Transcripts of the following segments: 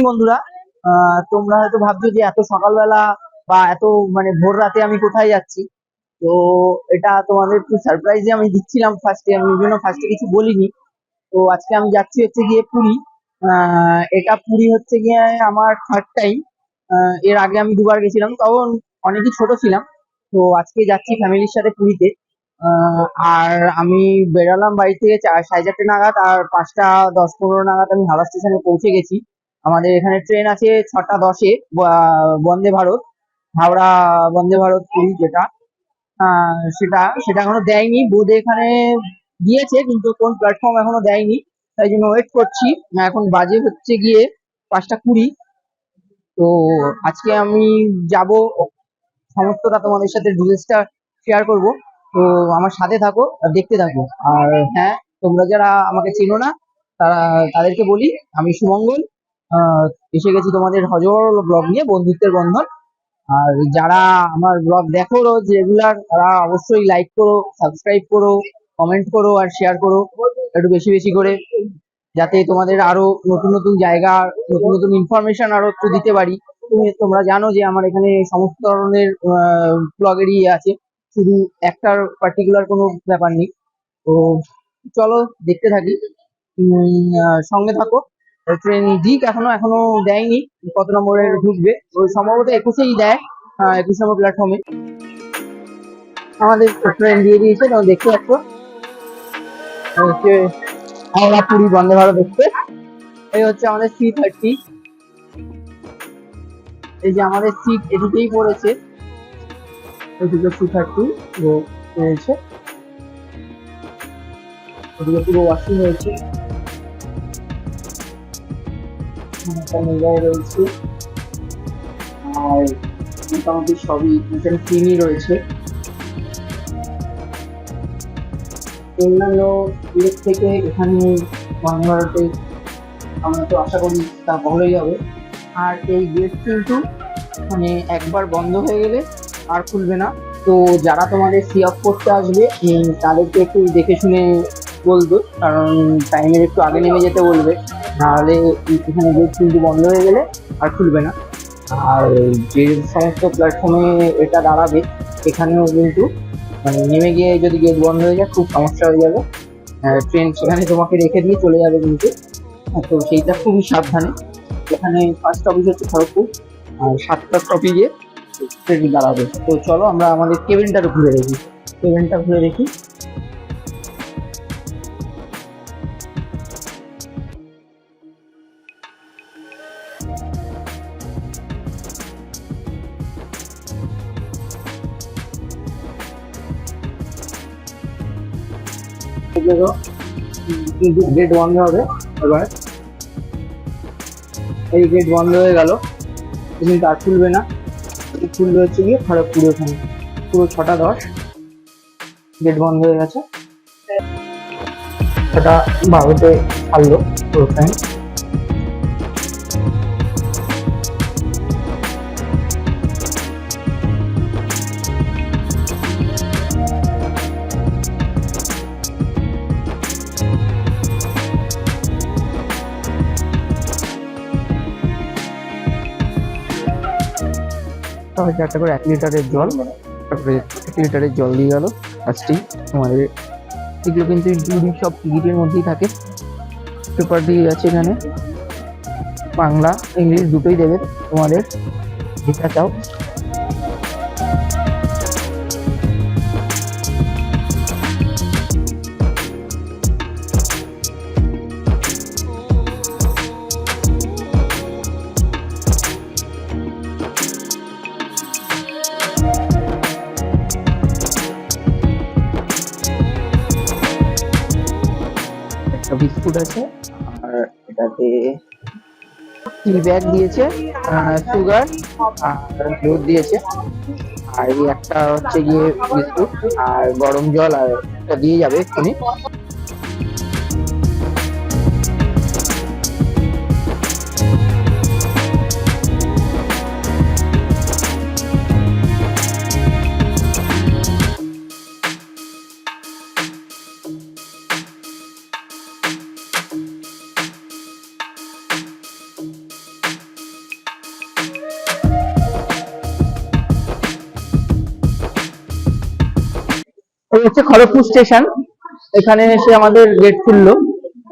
বন্ধুরা। তোমরা হয়তো ভাবছো যে এত সকালবেলা বা এত মানে ভোর রাতে আমি কোথায় যাচ্ছি। তো এটা তোমাদের একটু সারপ্রাইজে আমি দিচ্ছিলাম ফার্স্টে, আমি ওই জন্য ফার্স্টে কিছু বলিনি। তো আজকে আমি যাচ্ছি হচ্ছে গিয়ে পুরী। এটা পুরী হচ্ছে গিয়ে আমার থার্ড টাইম। এর আগে আমি দুবার গেছিলাম, তখন অনেকই ছোট ছিলাম। তো আজকে যাচ্ছি ফ্যামিলির সাথে পুরীতে। আহ, আর আমি বেরালাম বাড়ি থেকে 4:30 নাগাদ, আর 5:10-15 নাগাদ আমি হাওড়া স্টেশনে পৌঁছে গেছি। আমাদের এখানে ট্রেন আছে 6:10-এ, বন্দে ভারত, হাওড়া বন্দে ভারত পুরী যেটা। সেটা সেটা এখনো দেয়নি, বোর্ডে এখানে দিয়েছে কিন্তু কোন প্ল্যাটফর্ম এখনো দেয়নি, তাই জন্য ওয়েট করছি। এখন বাজে হচ্ছে গিয়ে 5:20। তো আজকে আমি যাব, সমস্তটা তোমাদের সাথে ডিটেলসটা শেয়ার করব। তো আমার সাথে থাকো আর দেখতে থাকো। আর হ্যাঁ, তোমরা যারা আমাকে চেনো না তারা, তাদেরকে বলি আমি সুমঙ্গল। আহ, এসে গেছি তোমাদের হজর ব্লগ নিয়ে, বন্ধুত্বের বন্ধন। আর যারা আমার ব্লগ দেখো রোজ রেগুলার, তারা অবশ্যই লাইক করো, সাবস্ক্রাইব করো, কমেন্ট করো আর শেয়ার করো একটু বেশি বেশি করে, যাতে তোমাদের আরো নতুন নতুন জায়গা, নতুন নতুন ইনফরমেশন আরো একটু দিতে পারি। তোমরা জানো যে আমার এখানে সমস্ত ধরনের ব্লগেরই আছে, শুধু একটার পার্টিকুলার কোনো ব্যাপার নেই। তো চলো দেখতে থাকি। সঙ্গে থাকো। ট্রেন দিক এখনো এখনো দেয়নি, কত নম্বরে ঢুকবে, ওই সম্ভবত 21-এই দেয়, 21 নম্বর প্ল্যাটফর্মে আমাদের ট্রেন দিয়ে দিয়েছে। তোমরা দেখতে পাচ্ছ হচ্ছে হাওড়া পুরী বন্দে ভারত এক্সপ্রেস। এই হচ্ছে আমাদের C30। এই যে আমাদের সিট এদিকেই পড়েছে, এদিকে C30 রয়েছে, ওদিকে পুরো ওয়াশিং হয়েছে, একটা মেজায় রয়েছে। আর মোটামুটি সবই এখানে ক্লিনই রয়েছে। অন্যান্য দিক থেকে এখানে বন্দে ভারতে আমরা তো আশা করি তা ভালোই হবে। আর এই গেট কিন্তু মানে একবার বন্ধ হয়ে গেলে আর খুলবে না। তো যারা তোমাদের সি অফ করতে আসবে, তাদেরকে একটু দেখে শুনে বলবে, কারণ টাইমের একটু আগে নেমে যেতে বলবে, নাহলে এখানে গেট কিন্তু বন্ধ হয়ে গেলে আর খুলবে না। আর যে সমস্ত প্ল্যাটফর্মে এটা দাঁড়াবে, সেখানেও কিন্তু মানে নেমে গিয়ে যদি গেট বন্ধ হয়ে যায় খুব সমস্যা হয়ে যাবে। ট্রেন সেখানে তোমাকে রেখে দিয়ে চলে যাবে কিন্তু। তো সেইটা খুবই সাবধানে। এখানে ফার্স্ট স্টপেজ হচ্ছে খড়গপুর, আর 7টা স্টপেজে ট্রেন দাঁড়াবে। তো চলো আমরা আমাদের কেবিনটা ঘুরে দেখি, কেবিনটা ঘুরে দেখি। কিন্তু গেট বন্ধ হবে এবার। এই গেট বন্ধ হয়ে গেল, কিন্তু আর খুলবে না। খুলবে হচ্ছে গিয়ে খড়গপুর, ওখানে পুরো 6:10 গেট বন্ধ হয়ে গেছে। 6:12-তে ছাড়লো পুরো ট্রেন। হচ্ছে একটা করে 1 লিটারের জল, তারপরে 1 লিটারের জল দিয়ে গেল ফার্স্টেই আমাদের। এগুলো কিন্তু ইনক্লুডিং সব টিকিটের মধ্যেই থাকে। পেপার দিয়ে যাচ্ছে এখানে, বাংলা ইংলিশ দুটোই দেবে তোমাদের, যেটা চাও। একটা বিস্কুট আছে, আর এটাতে টি ব্যাগ দিয়েছে, সুগার আর দুধ দিয়েছে। আর এই একটা হচ্ছে গিয়ে বিস্কুট আর গরম জল, আর এটা দিয়ে যাবে এক্ষুনি। এই হচ্ছে খড়গপুর স্টেশন। এখানে এসে আমাদের গেট খুললো,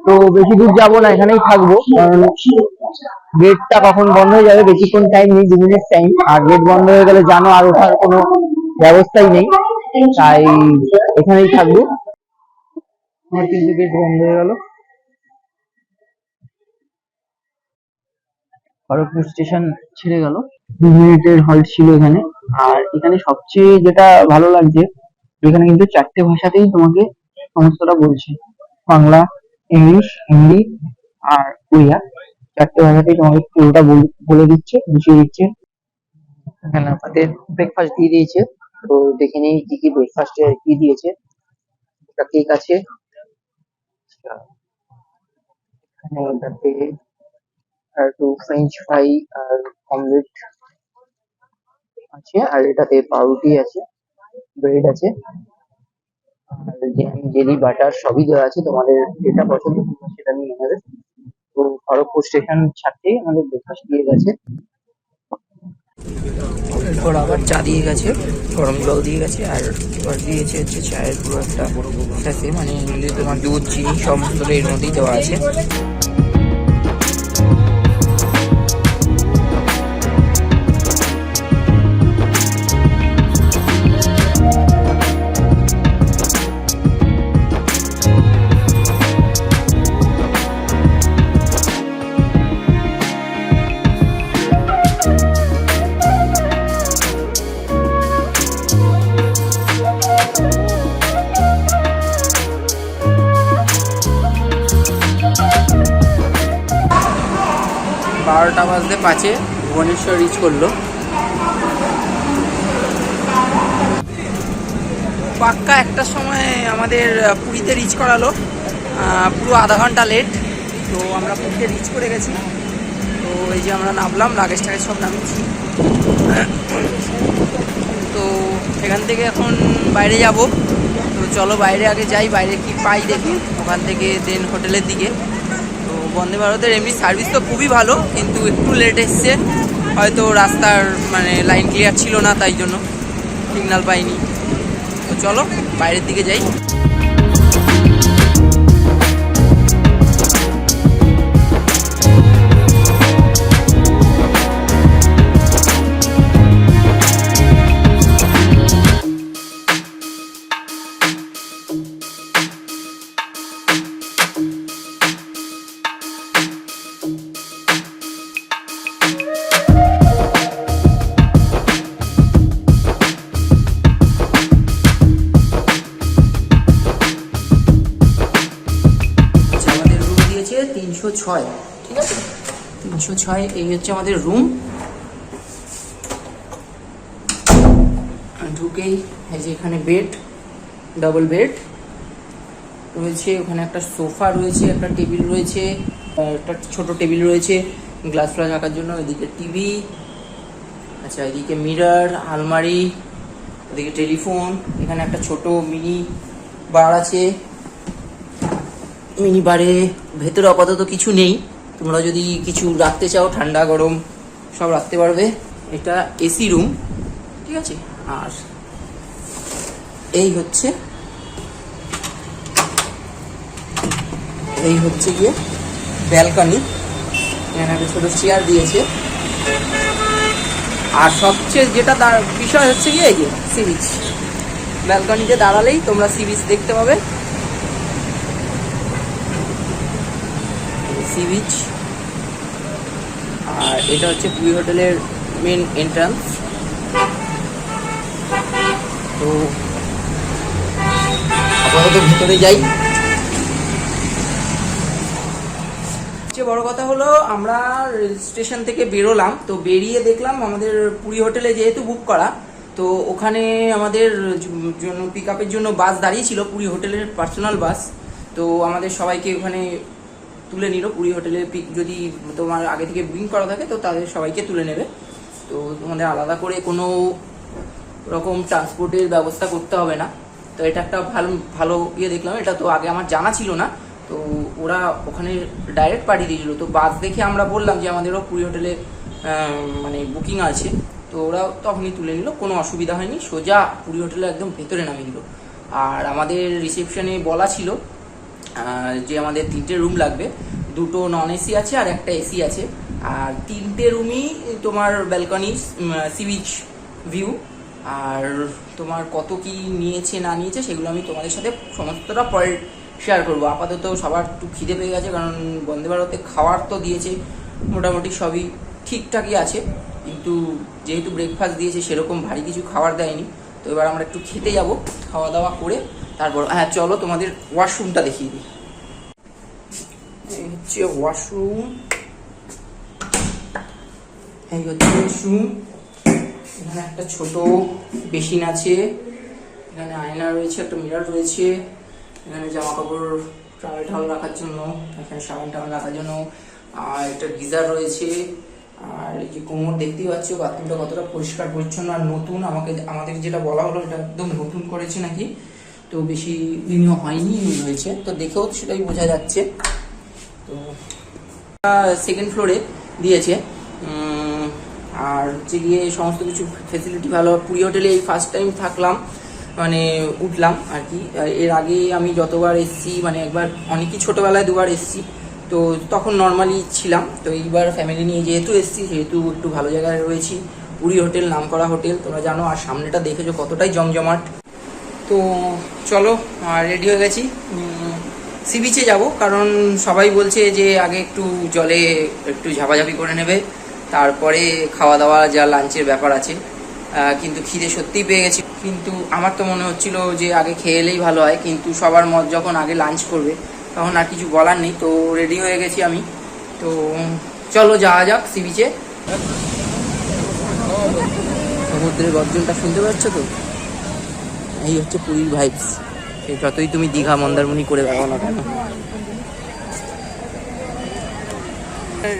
তো বেশি দূর যাবো না, এখানেই থাকবো, কারণ গেটটা কখন বন্ধ হয়ে যাবে বেশিক্ষণ টাইম নেই, 2 মিনিট টাইম, আর গেট বন্ধ হয়ে গেলে জানো আর ওঠার কোনো ব্যবস্থাই নেই, তাই এখানেই থাকবো। আমার কিন্তু গেট বন্ধ হয়ে গেল। খড়গপুর স্টেশন ছেড়ে গেল, 2 মিনিটের হল্ট ছিল এখানে। আর এখানে সবচেয়ে যেটা ভালো লাগছে, এখানে কিন্তু 4টে ভাষাতেই তোমাকে সমস্তটা বলছে, বাংলা, ইংলিশ, হিন্দি আর উড়িয়া, 4টে ভাষাতেই তোমাকে পুরোটা বলে দিচ্ছে, বুঝিয়ে দিচ্ছে। এখানে আমাদের ব্রেকফাস্ট দিয়ে দিয়েছে, তো দেখে নিই কি কি ব্রেকফাস্টে কি দিয়েছে। একটা কেক আছে, এখানে এটাতে আর একটু ফ্রেঞ্চ ফ্রাই আর অমলেট আছে, আর এটাতে পাউরুটি আছে, ব্রেড আছে, আর জ্যাম, জেলি, বাটার সবই দেওয়া আছে, তোমাদের যেটা পছন্দ তোমরা সেটা নিয়ে নেবে। তো খড়গপুর স্টেশন ছাড়তেই আমাদের ব্রেকফাস্ট দিয়ে গেছে। এরপর আবার চা দিয়ে গেছে, গরম জল দিয়ে গেছে, আর এবার দিয়েছে হচ্ছে চায়ের পুরো একটা সাথে, মানে তোমার দুধ, চিনি সমস্ত এর মধ্যেই দেওয়া আছে। 12টা বাজতে 5-এ ভুবনেশ্বর রিচ করলো। পাক্কা একটার সময় আমাদের পুরীতে রিচ করালো, পুরো আধা ঘন্টা লেট। তো আমরা পুরীতে রিচ করে গেছি। তো এই যে আমরা নামলাম, লাগেজ টাগেজ সব নামিয়েছি। তো এখান থেকে এখন বাইরে যাব। তো চলো বাইরে আগে যাই, বাইরে কি পাই দেখি, ওখান থেকে দেন হোটেলের দিকে। তো বন্দে ভারতের এমনি সার্ভিস তো খুবই ভালো, কিন্তু একটু লেট এসছে, হয়তো রাস্তার মানে লাইন ক্লিয়ার ছিল না, তাই জন্য সিগন্যাল পাইনি। তো চলো বাইরের দিকে যাই। আমাদের রুম দিয়েছে 306, ঠিক আছে 306, এই হচ্ছে আমাদের রুম। ঢুকেই এই যে এখানে বেড, ডাবল বেড রয়েছে, ওখানে একটা সোফা রয়েছে, একটা টেবিল রয়েছে, একটা ছোট টেবিল রয়েছে গ্লাস ফ্লাস রাখার জন্য, এদিকে টিভি, আচ্ছা এদিকে মিরর, আলমারি, ওদিকে টেলিফোন, এখানে একটা ছোট মিনি বার আছে। মিনি বারে ভেতরে আপাতত কিছু নেই, তোমরা যদি কিছু রাখতে চাও ঠান্ডা গরম সব রাখতে পারবে। এটা এসি রুম, ঠিক আছে। আর এই হচ্ছে গিয়ে ব্যালকনি, এখানে একটা ছোট চেয়ার দিয়েছে। আর সবচেয়ে যেটা বিষয় হচ্ছে গিয়ে এই যে সি বিচ, ব্যালকনিতে দাঁড়ালেই তোমরা সি বিচ দেখতে পাবে, সি বিচ। আর এটা হচ্ছে পুরী হোটেলের মেন এন্ট্রান্স। তো আপাতত ভিতরে যাই। সবচেয়ে বড় কথা হলো আমরা রেল স্টেশন থেকে বেরোলাম, তো বেরিয়ে দেখলাম আমাদের পুরী হোটেলে যেহেতু বুক করা, তো ওখানে আমাদের জন্য পিক আপের জন্য বাস দাঁড়িয়েছিল, পুরী হোটেলের পার্সোনাল বাস। তো আমাদের সবাইকে ওখানে তুলে নিল পুরী হোটেলে, পিক যদি তোমার আগে থেকে বুকিং করা থাকে তো তাদের সবাইকে তুলে নেবে। তো তোমাদের আলাদা করে কোনো রকম ট্রান্সপোর্টের ব্যবস্থা করতে হবে না। তো এটা একটা ভালো ইয়ে দেখলাম, এটা তো আগে আমার জানা ছিল না। তো ওরা ওখানে ডাইরেক্ট পাঠিয়ে দিয়েছিল। তো বাস দেখে আমরা বললাম যে আমাদেরও পুরী হোটেলে মানে বুকিং আছে, তো ওরা তখনই তুলে নিল, কোনো অসুবিধা হয়নি, সোজা পুরী হোটেলে একদম ভেতরে নামিয়ে দিল। আর আমাদের রিসেপশনে বলা ছিল যে আমাদের 3টে রুম লাগবে, 2টো নন এসি আছে আর একটা এসি আছে, আর 3টে রুমই তোমার ব্যালকনি, সি বিচ ভিউ। আর তোমার কত কি নিয়েছে না নিয়েছে সেগুলো আমি তোমাদের সাথে সমস্তটা পরে শেয়ার করবো। আপাতত সবার একটু খিদে পেয়ে গেছে, কারণ বন্দে ভারতে খাওয়ার তো দিয়েছে মোটামুটি সবই ঠিকঠাকই আছে, কিন্তু যেহেতু ব্রেকফাস্ট দিয়েছে সেরকম ভারী কিছু খাবার দেয়নি। তো এবার আমরা একটু খেতে যাব, খাওয়া দাওয়া করে তারপর হ্যাঁ চলো তোমাদের ওয়াশরুমটা দেখিয়ে দিই। এই হচ্ছে ওয়াশরুম, এই হচ্ছে ওয়াশরুম। এখানে একটা ছোট বেসিন আছে, এখানে আয়না রয়েছে, একটা মিরর রয়েছে, এখানে জামা কাপড় টাওয়েল টাওয়াল রাখার জন্য, এখানে সাবান টাবান রাখার জন্য, আর একটা গিজার রয়েছে। আর এই যে কোমর দেখতেই পাচ্ছ, বাথরুমটা কতটা পরিষ্কার পরিচ্ছন্ন আর নতুন। আমাদের যেটা বলা হলো এটা একদম নতুন করেছে নাকি, তো বেশি দিনও হয়নি হয়েছে, তো দেখেও সেটাই বোঝা যাচ্ছে। তো সেকেন্ড ফ্লোরে দিয়েছে, আর হচ্ছে গিয়ে সমস্ত কিছু ফেসিলিটি ভালো। পুরী হোটেলে এই ফার্স্ট টাইম থাকলাম, মানে উঠলাম আর কি। এর আগে আমি যতবার এসছি, মানে একবার অনেকই ছোটোবেলায় 2বার এসছি, তো তখন নর্মালি ছিলাম। তো এইবার ফ্যামিলি নিয়ে যেহেতু এসছি, সেহেতু একটু ভালো জায়গায় রয়েছি। পুরী হোটেল নামকরা হোটেল, তোমরা জানো, আর সামনেটা দেখেছো কতটাই জমজমাট। তো চলো রেডি হয়ে গেছি, সি বিচে যাবো, কারণ সবাই বলছে যে আগে একটু জলে একটু ঝাপাঝাপি করে নেবে, তারপরে খাওয়া দাওয়া যা লাঞ্চের ব্যাপার আছে। কিন্তু খিদে সত্যিই পেয়ে গেছি, কিন্তু আমার তো মনে হচ্ছিল যে আগে খেয়ে এলেই ভালো হয়, কিন্তু সবার মত যখন আগে লাঞ্চ করবে তখন আর কিছু বলার নেই। তো রেডি হয়ে গেছি আমি, তো চলো যাওয়া যাক সি বিচে। সমুদ্রের গর্জনটা শুনতে পাচ্ছ তো? এই হচ্ছে পুরীর ভাইবস, যতই তুমি দীঘা মন্দারমণি করে বেড়াও না কেন।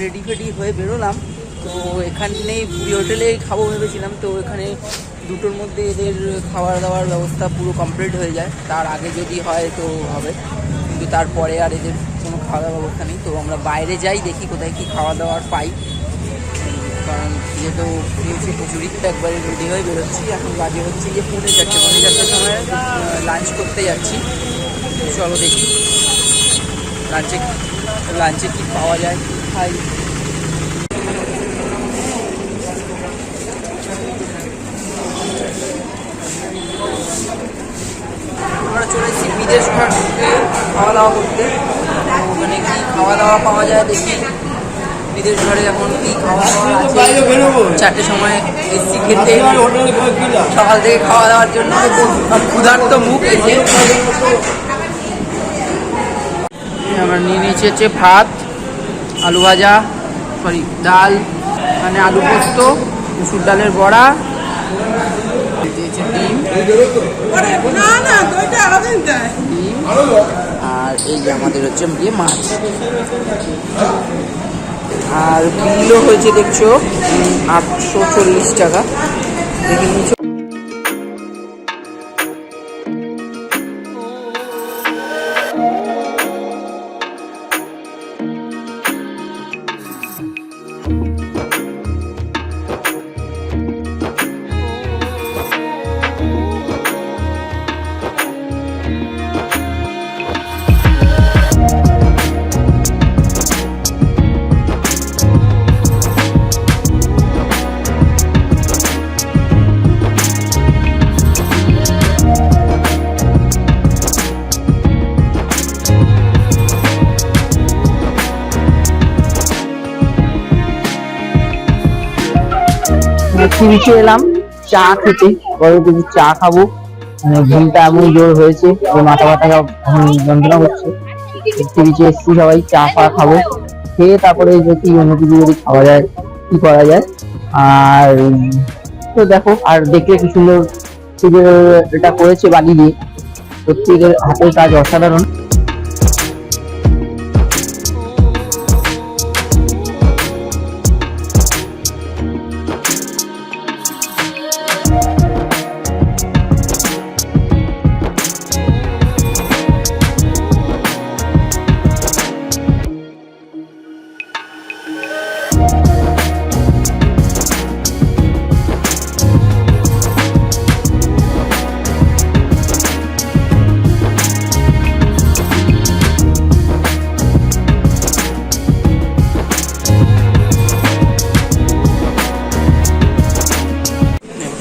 রেডি ফেডি হয়ে বেরোলাম, তো এখানেই পুরী হোটেলেই খাবো ভেবেছিলাম। তো এখানে 2টোর মধ্যে এদের খাওয়া দাওয়ার ব্যবস্থা পুরো কমপ্লিট হয়ে যায়, তার আগে যদি হয় তো হবে, কিন্তু তারপরে আর এদের কোনো খাওয়া দাওয়ার ব্যবস্থা নেই। তো আমরা বাইরে যাই, দেখি কোথায় কি খাওয়া দাওয়ার পাই, কারণ যেহেতু প্রচুরই একবারে রেডি হয়ে বেরোচ্ছি। এখন বাজে হচ্ছে যে 4:30 সময় লাঞ্চ করতে যাচ্ছি। চলো দেখি লাঞ্চে কি পাওয়া যায়, খাই। আমরা চলে এসেছি বিদেশ ঘাটে খাওয়া দাওয়া করতে, ওখানে কি খাওয়া দাওয়া পাওয়া যায় দেখি। বিদেশ ঘরে এখন কি খাওয়া দাওয়া আছে, 4টের সময় এসছি খেতে, সকাল থেকে খাওয়া দাওয়ার জন্য ক্ষুধার্ত মুখ এসে। আমরা নিয়ে নিয়েছি হচ্ছে ভাত, আলু ভাজা, ডাল, মানে আলু পোস্ত, মুসুর ডালের বড়া, ডিম, আর এই যে আমাদের হচ্ছে গিয়ে মাছ। আর বিলও হয়েছে দেখছো 840 টাকা, দেখে নিচ্ছ। বিচে এলাম চা খেতে, বড় কিছু চা খাবো, মানে ঘুমটা এমন জোর হয়েছে যে মাথা ব্যথা এখন যন্ত্রণা হচ্ছে। বিচে এসছি, সবাই চা ফা খাবো, খেয়ে তারপরে যদি অন্য কিছু যদি খাওয়া যায় কি করা যায়। আর তো দেখো, আর দেখলে কি সুন্দর এটা করেছে বালি দিয়ে, সত্যি এদের হাতের কাজ অসাধারণ।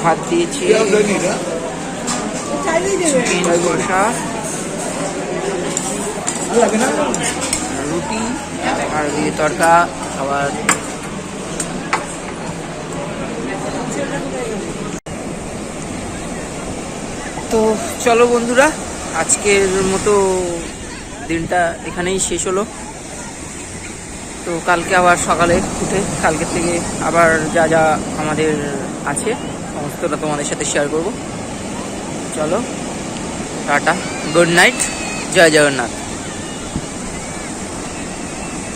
ভাত দিয়েছে, চিকেন কষা, রুটি আর দিয়ে তড়কা আবার। তো চলো বন্ধুরা, আজকের মতো দিনটা এখানেই শেষ হলো। তো কালকে আবার সকালে উঠে কালকে থেকে আবার যা যা আমাদের আছে সমস্তটা তোমাদের সাথে শেয়ার করব। চলো টাটা, গুড নাইট, জয় জগন্নাথ।